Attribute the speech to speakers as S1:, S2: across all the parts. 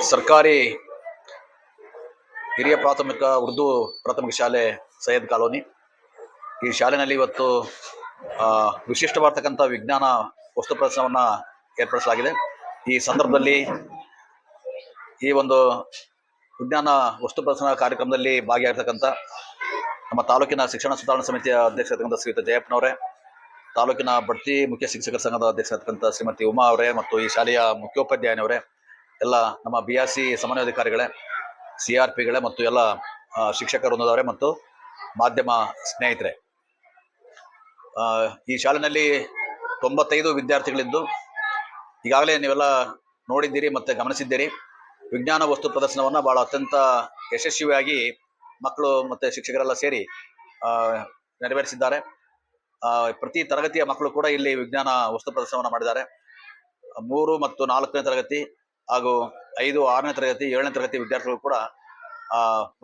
S1: ಸರ್ಕಾರಿ ಹಿರಿಯ ಪ್ರಾಥಮಿಕ ಉರ್ದು ಪ್ರಾಥಮಿಕ ಶಾಲೆ ಸೈಯದ್ ಕಾಲೋನಿ. ಈ ಶಾಲೆಯಲ್ಲಿ ಇವತ್ತು ವಿಶಿಷ್ಟವಾಗಿರ್ತಕ್ಕಂಥ ವಿಜ್ಞಾನ ವಸ್ತು ಪ್ರದರ್ಶನವನ್ನು ಏರ್ಪಡಿಸಲಾಗಿದೆ. ಈ ಸಂದರ್ಭದಲ್ಲಿ ಈ ಒಂದು ವಿಜ್ಞಾನ ವಸ್ತು ಪ್ರದರ್ಶನ ಕಾರ್ಯಕ್ರಮದಲ್ಲಿ ಭಾಗಿಯಾಗಿರ್ತಕ್ಕಂಥ ನಮ್ಮ ತಾಲೂಕಿನ ಶಿಕ್ಷಣ ಸುಧಾರಣಾ ಸಮಿತಿಯ ಅಧ್ಯಕ್ಷರಾಗಿರ್ತಕ್ಕಂಥ ಶ್ರೀಯುತ ಜಯಪ್ಪನವರೇ, ತಾಲೂಕಿನ ಬಡ್ತಿ ಮುಖ್ಯ ಶಿಕ್ಷಕರ ಸಂಘದ ಅಧ್ಯಕ್ಷರಾಗಿರ್ತಕ್ಕಂಥ ಶ್ರೀಮತಿ ಉಮಾ ಅವರೇ ಮತ್ತು ಈ ಶಾಲೆಯ ಮುಖ್ಯೋಪಾಧ್ಯಾಯನವರೇ, ಎಲ್ಲ ನಮ್ಮ BRC ಸಮನ್ವಯಾಧಿಕಾರಿಗಳೇ, CRPಗಳೇ ಮತ್ತು ಎಲ್ಲ ಶಿಕ್ಷಕ ವೃಂದದವರೇ ಮತ್ತು ಮಾಧ್ಯಮ ಸ್ನೇಹಿತರೆ, ಈ ಶಾಲೆಯಲ್ಲಿ 95 ವಿದ್ಯಾರ್ಥಿಗಳಿದ್ದು ಈಗಾಗಲೇ ನೀವೆಲ್ಲ ನೋಡಿದ್ದೀರಿ ಮತ್ತು ಗಮನಿಸಿದ್ದೀರಿ. ವಿಜ್ಞಾನ ವಸ್ತು ಪ್ರದರ್ಶನವನ್ನು ಬಹಳ ಅತ್ಯಂತ ಯಶಸ್ವಿಯಾಗಿ ಮಕ್ಕಳು ಮತ್ತು ಶಿಕ್ಷಕರೆಲ್ಲ ಸೇರಿ ನೆರವೇರಿಸಿದ್ದಾರೆ. ಪ್ರತಿ ತರಗತಿಯ ಮಕ್ಕಳು ಕೂಡ ಇಲ್ಲಿ ವಿಜ್ಞಾನ ವಸ್ತು ಪ್ರದರ್ಶನವನ್ನು ಮಾಡಿದ್ದಾರೆ. 3 ಮತ್ತು 4ನೇ ತರಗತಿ ಹಾಗೂ 5, 6ನೇ ತರಗತಿ, 7ನೇ ತರಗತಿ ವಿದ್ಯಾರ್ಥಿಗಳು ಕೂಡ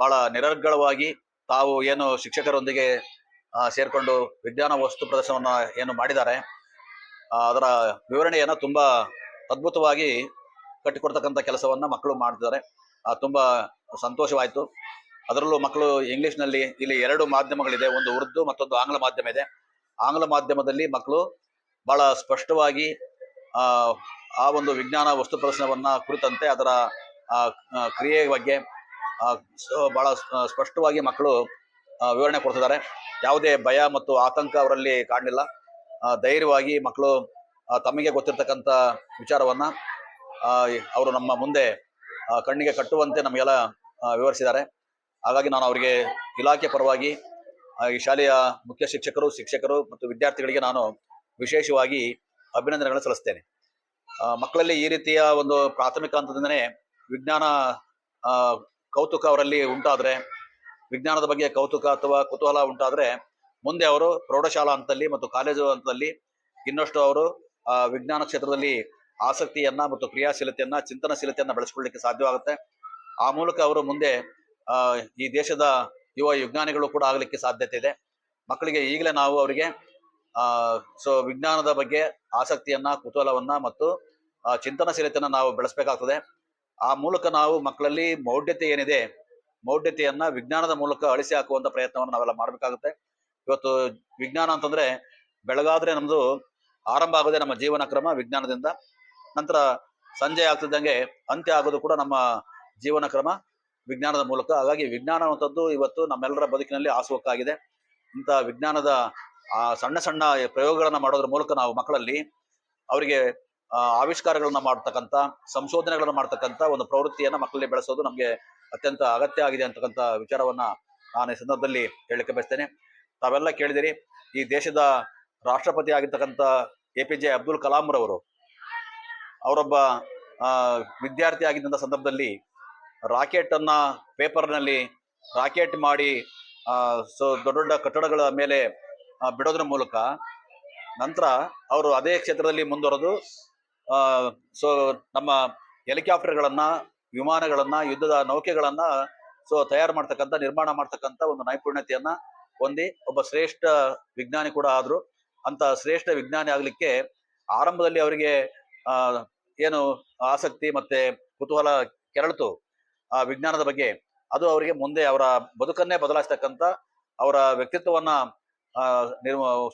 S1: ಬಹಳ ನಿರರ್ಗಳವಾಗಿ ತಾವು ಏನು ಶಿಕ್ಷಕರೊಂದಿಗೆ ಸೇರಿಕೊಂಡು ವಿಜ್ಞಾನ ವಸ್ತು ಪ್ರದರ್ಶನವನ್ನು ಏನು ಮಾಡಿದ್ದಾರೆ ಅದರ ವಿವರಣೆಯನ್ನು ತುಂಬ ಅದ್ಭುತವಾಗಿ ಕಟ್ಟಿಕೊಡ್ತಕ್ಕಂಥ ಕೆಲಸವನ್ನು ಮಕ್ಕಳು ಮಾಡ್ತಿದ್ದಾರೆ. ತುಂಬ ಸಂತೋಷವಾಯಿತು. ಅದರಲ್ಲೂ ಮಕ್ಕಳು ಇಂಗ್ಲೀಷ್ನಲ್ಲಿ ಇಲ್ಲಿ 2 ಮಾಧ್ಯಮಗಳಿದೆ, ಒಂದು ಉರ್ದು ಮತ್ತೊಂದು ಆಂಗ್ಲ ಮಾಧ್ಯಮ ಇದೆ. ಆಂಗ್ಲ ಮಾಧ್ಯಮದಲ್ಲಿ ಮಕ್ಕಳು ಬಹಳ ಸ್ಪಷ್ಟವಾಗಿ ಆ ಒಂದು ವಿಜ್ಞಾನ ವಸ್ತು ಪ್ರದರ್ಶನವನ್ನು ಕುರಿತಂತೆ ಅದರ ಕ್ರಿಯೆಯ ಬಗ್ಗೆ ಬಹಳ ಸ್ಪಷ್ಟವಾಗಿ ಮಕ್ಕಳು ವಿವರಣೆ ಕೊಡ್ತಿದ್ದಾರೆ. ಯಾವುದೇ ಭಯ ಮತ್ತು ಆತಂಕ ಅವರಲ್ಲಿ ಕಾಣಲಿಲ್ಲ. ಧೈರ್ಯವಾಗಿ ಮಕ್ಕಳು ತಮಗೆ ಗೊತ್ತಿರ್ತಕ್ಕಂಥ ವಿಚಾರವನ್ನು ಅವರು ನಮ್ಮ ಮುಂದೆ ಕಣ್ಣಿಗೆ ಕಟ್ಟುವಂತೆ ನಮಗೆಲ್ಲ ವಿವರಿಸಿದ್ದಾರೆ. ಹಾಗಾಗಿ ನಾನು ಅವರಿಗೆ ಇಲಾಖೆ ಪರವಾಗಿ ಈ ಶಾಲೆಯ ಮುಖ್ಯ ಶಿಕ್ಷಕರು ಮತ್ತು ವಿದ್ಯಾರ್ಥಿಗಳಿಗೆ ನಾನು ವಿಶೇಷವಾಗಿ ಅಭಿನಂದನೆಗಳನ್ನು ಸಲ್ಲಿಸ್ತೇನೆ. ಮಕ್ಕಳಲ್ಲಿ ಈ ರೀತಿಯ ಒಂದು ಪ್ರಾಥಮಿಕ ಹಂತದಿಂದನೇ ವಿಜ್ಞಾನ ಕೌತುಕ ಅವರಲ್ಲಿ ಉಂಟಾದರೆ, ವಿಜ್ಞಾನದ ಬಗ್ಗೆ ಕೌತುಕ ಅಥವಾ ಕುತೂಹಲ ಉಂಟಾದರೆ ಮುಂದೆ ಅವರು ಪ್ರೌಢಶಾಲಾ ಹಂತದಲ್ಲಿ ಮತ್ತು ಕಾಲೇಜು ಹಂತದಲ್ಲಿ ಇನ್ನಷ್ಟು ಅವರು ವಿಜ್ಞಾನ ಕ್ಷೇತ್ರದಲ್ಲಿ ಆಸಕ್ತಿಯನ್ನ ಮತ್ತು ಕ್ರಿಯಾಶೀಲತೆಯನ್ನ, ಚಿಂತನಶೀಲತೆಯನ್ನ ಬೆಳೆಸ್ಕೊಳ್ಳಿಕ್ಕೆ ಸಾಧ್ಯವಾಗುತ್ತೆ. ಆ ಮೂಲಕ ಅವರು ಮುಂದೆ ಈ ದೇಶದ ಯುವ ವಿಜ್ಞಾನಿಗಳು ಕೂಡ ಆಗಲಿಕ್ಕೆ ಸಾಧ್ಯತೆ ಇದೆ. ಮಕ್ಕಳಿಗೆ ಈಗಲೇ ನಾವು ಅವರಿಗೆ ವಿಜ್ಞಾನದ ಬಗ್ಗೆ ಆಸಕ್ತಿಯನ್ನ, ಕುತೂಹಲವನ್ನ ಮತ್ತು ಚಿಂತನಶೀಲತೆಯನ್ನ ನಾವು ಬೆಳೆಸಬೇಕಾಗ್ತದೆ. ಆ ಮೂಲಕ ನಾವು ಮಕ್ಕಳಲ್ಲಿ ಮೌಢ್ಯತೆ ಏನಿದೆ, ಮೌಢ್ಯತೆಯನ್ನ ವಿಜ್ಞಾನದ ಮೂಲಕ ಅಳಿಸಿ ಹಾಕುವಂತ ಪ್ರಯತ್ನವನ್ನು ನಾವೆಲ್ಲ ಮಾಡಬೇಕಾಗುತ್ತೆ. ಇವತ್ತು ವಿಜ್ಞಾನ ಅಂತಂದ್ರೆ ಬೆಳಗಾದ್ರೆ ನಮ್ದು ಆರಂಭ ಆಗೋದೇ ನಮ್ಮ ಜೀವನ ಕ್ರಮ ವಿಜ್ಞಾನದಿಂದ. ನಂತರ ಸಂಜೆ ಆಗ್ತಿದ್ದಂಗೆ ಅಂತ್ಯ ಆಗೋದು ಕೂಡ ನಮ್ಮ ಜೀವನ ಕ್ರಮ ವಿಜ್ಞಾನದ ಮೂಲಕ. ಹಾಗಾಗಿ ವಿಜ್ಞಾನ ಅನ್ನುವಂಥದ್ದು ಇವತ್ತು ನಮ್ಮೆಲ್ಲರ ಬದುಕಿನಲ್ಲಿ ಆಸುವಕ್ಕಾಗಿದೆ. ಇಂಥ ವಿಜ್ಞಾನದ ಸಣ್ಣ ಸಣ್ಣ ಪ್ರಯೋಗಗಳನ್ನ ಮಾಡೋದ್ರ ಮೂಲಕ ನಾವು ಮಕ್ಕಳಲ್ಲಿ ಅವರಿಗೆ ಆವಿಷ್ಕಾರಗಳನ್ನ ಮಾಡ್ತಕ್ಕಂಥ, ಸಂಶೋಧನೆಗಳನ್ನ ಮಾಡ್ತಕ್ಕಂಥ ಒಂದು ಪ್ರವೃತ್ತಿಯನ್ನ ಮಕ್ಕಳಲ್ಲಿ ಬೆಳೆಸೋದು ನಮಗೆ ಅತ್ಯಂತ ಅಗತ್ಯ ಆಗಿದೆ ಅಂತಕ್ಕಂಥ ವಿಚಾರವನ್ನ ನಾನು ಈ ಸಂದರ್ಭದಲ್ಲಿ ಹೇಳಲಿಕ್ಕೆ ಬಯಸ್ತೇನೆ. ತಾವೆಲ್ಲ ಕೇಳಿದಿರಿ, ಈ ದೇಶದ ರಾಷ್ಟ್ರಪತಿ ಆಗಿರ್ತಕ್ಕಂಥ APJ ಅಬ್ದುಲ್ ಕಲಾಂ ರವರು ಅವರೊಬ್ಬ ವಿದ್ಯಾರ್ಥಿ ಆಗಿದ್ದಂಥ ಸಂದರ್ಭದಲ್ಲಿ ರಾಕೆಟ್ ಅನ್ನ ಪೇಪರ್ನಲ್ಲಿ ರಾಕೆಟ್ ಮಾಡಿ ದೊಡ್ಡ ದೊಡ್ಡ ಕಟ್ಟಡಗಳ ಮೇಲೆ ಬಿಡೋದ್ರ ಮೂಲಕ ನಂತರ ಅವರು ಅದೇ ಕ್ಷೇತ್ರದಲ್ಲಿ ಮುಂದುವರೆದು ನಮ್ಮ ಹೆಲಿಕಾಪ್ಟರ್ಗಳನ್ನ, ವಿಮಾನಗಳನ್ನ, ಯುದ್ಧದ ನೌಕೆಗಳನ್ನ ತಯಾರು ಮಾಡ್ತಕ್ಕಂಥ, ನಿರ್ಮಾಣ ಮಾಡ್ತಕ್ಕಂಥ ಒಂದು ನೈಪುಣ್ಯತೆಯನ್ನ ಹೊಂದಿ ಒಬ್ಬ ಶ್ರೇಷ್ಠ ವಿಜ್ಞಾನಿ ಕೂಡ ಆದ್ರು. ಅಂತ ಶ್ರೇಷ್ಠ ವಿಜ್ಞಾನಿ ಆಗ್ಲಿಕ್ಕೆ ಆರಂಭದಲ್ಲಿ ಅವರಿಗೆ ಏನು ಆಸಕ್ತಿ ಮತ್ತೆ ಕುತೂಹಲ ಕೆರಳಿತು ಆ ವಿಜ್ಞಾನದ ಬಗ್ಗೆ, ಅದು ಅವರಿಗೆ ಮುಂದೆ ಅವರ ಬದುಕನ್ನೇ ಬದಲಾಯಿಸ್ತಕ್ಕಂಥ, ಅವರ ವ್ಯಕ್ತಿತ್ವವನ್ನ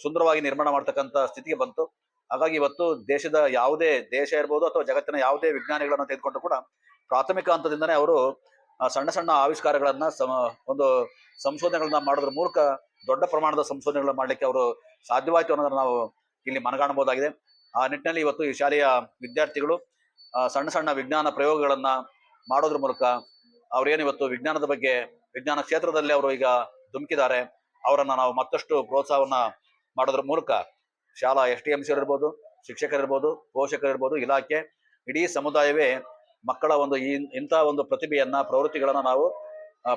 S1: ಸುಂದರವಾಗಿ ನಿರ್ಮಾಣ ಮಾಡ್ತಕ್ಕಂಥ ಸ್ಥಿತಿಗೆ ಬಂತು. ಹಾಗಾಗಿ ಇವತ್ತು ದೇಶದ ಯಾವುದೇ ದೇಶ ಇರ್ಬೋದು ಅಥವಾ ಜಗತ್ತಿನ ಯಾವುದೇ ವಿಜ್ಞಾನಿಗಳನ್ನ ತೆಗೆದುಕೊಂಡು ಕೂಡ ಪ್ರಾಥಮಿಕ ಹಂತದಿಂದನೇ ಅವರು ಸಣ್ಣ ಸಣ್ಣ ಆವಿಷ್ಕಾರಗಳನ್ನ, ಒಂದು ಸಂಶೋಧನೆಗಳನ್ನ ಮಾಡೋದ್ರ ಮೂಲಕ ದೊಡ್ಡ ಪ್ರಮಾಣದ ಸಂಶೋಧನೆಗಳನ್ನ ಮಾಡ್ಲಿಕ್ಕೆ ಅವರು ಸಾಧ್ಯವಾಯಿತು ಅನ್ನೋದನ್ನ ನಾವು ಇಲ್ಲಿ ಮನಗಾಣಬಹುದಾಗಿದೆ. ಆ ನಿಟ್ಟಿನಲ್ಲಿ ಇವತ್ತು ಈ ಶಾಲೆಯ ವಿದ್ಯಾರ್ಥಿಗಳು ಸಣ್ಣ ಸಣ್ಣ ವಿಜ್ಞಾನ ಪ್ರಯೋಗಗಳನ್ನ ಮಾಡೋದ್ರ ಮೂಲಕ ಅವ್ರೇನು ಇವತ್ತು ವಿಜ್ಞಾನದ ಬಗ್ಗೆ, ವಿಜ್ಞಾನ ಕ್ಷೇತ್ರದಲ್ಲಿ ಅವರು ಈಗ ಧುಮುಕಿದ್ದಾರೆ, ಅವರನ್ನ ನಾವು ಮತ್ತಷ್ಟು ಪ್ರೋತ್ಸಾಹವನ್ನ ಮಾಡೋದ್ರ ಮೂಲಕ ಶಾಲಾ STMC ಇರ್ಬೋದು, ಶಿಕ್ಷಕರಿರ್ಬೋದು, ಪೋಷಕರಿರ್ಬೋದು, ಇಲಾಖೆ, ಇಡೀ ಸಮುದಾಯವೇ ಮಕ್ಕಳ ಒಂದು ಇಂಥ ಒಂದು ಪ್ರತಿಭೆಯನ್ನ, ಪ್ರವೃತ್ತಿಗಳನ್ನ ನಾವು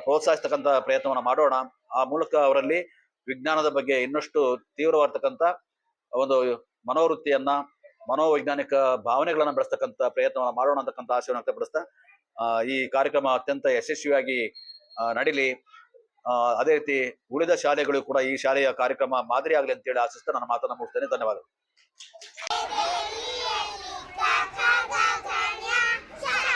S1: ಪ್ರೋತ್ಸಾಹಿಸ್ತಕ್ಕಂಥ ಪ್ರಯತ್ನವನ್ನ ಮಾಡೋಣ. ಆ ಮೂಲಕ ಅವರಲ್ಲಿ ವಿಜ್ಞಾನದ ಬಗ್ಗೆ ಇನ್ನಷ್ಟು ತೀವ್ರವಾಗಿರ್ತಕ್ಕಂಥ ಒಂದು ಮನೋವೃತ್ತಿಯನ್ನ, ಮನೋವೈಜ್ಞಾನಿಕ ಭಾವನೆಗಳನ್ನ ಬೆಳೆಸ್ತಕ್ಕಂಥ ಪ್ರಯತ್ನವನ್ನ ಮಾಡೋಣ ಅಂತಕ್ಕಂಥ ಆಶಯವನ್ನು ವ್ಯಕ್ತಪಡಿಸ್ತಾ ಈ ಕಾರ್ಯಕ್ರಮ ಅತ್ಯಂತ ಯಶಸ್ವಿಯಾಗಿ ನಡೀಲಿ. ಅದೇ ರೀತಿ ಉಳಿದ ಶಾಲೆಗಳು ಕೂಡ ಈ ಶಾಲೆಯ ಕಾರ್ಯಕ್ರಮ ಮಾದರಿ ಆಗಲಿ ಅಂತೇಳಿ ಆಶಿಸ್ತಾ ನನ್ನ ಮಾತನ್ನು ಮುಗಿಸ್ತೇನೆ. ಧನ್ಯವಾದಗಳು.
S2: Chara,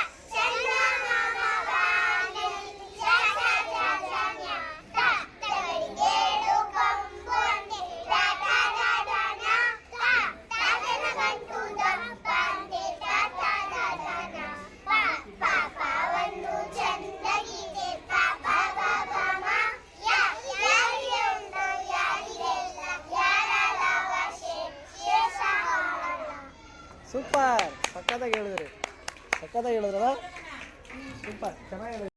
S2: ಸಕ್ಕತ್ತಾಗಿ ಹೇಳಿದ್ರಲ್ಲ, ಸೂಪರ್, ಚೆನ್ನಾಗಿ ಹೇಳಿದ್ರು.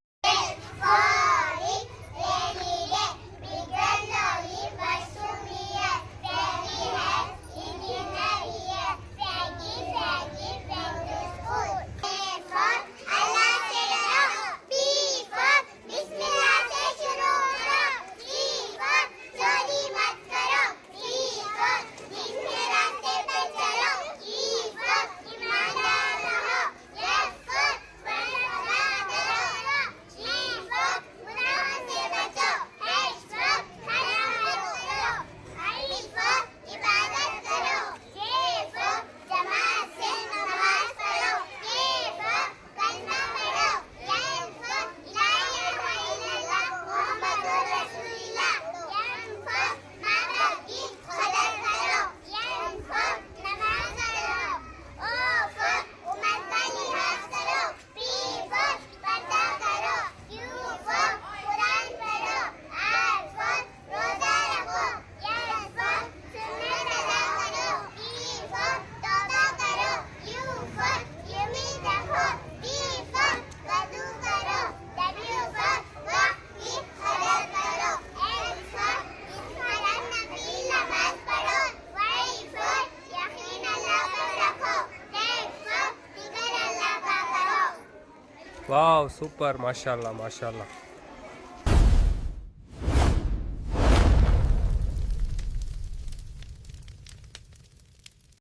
S3: ವಾವ್, ಸೂಪರ್, ಮಾಶಾಲ್ಲ ಮಾಶಾಲ್ಲ.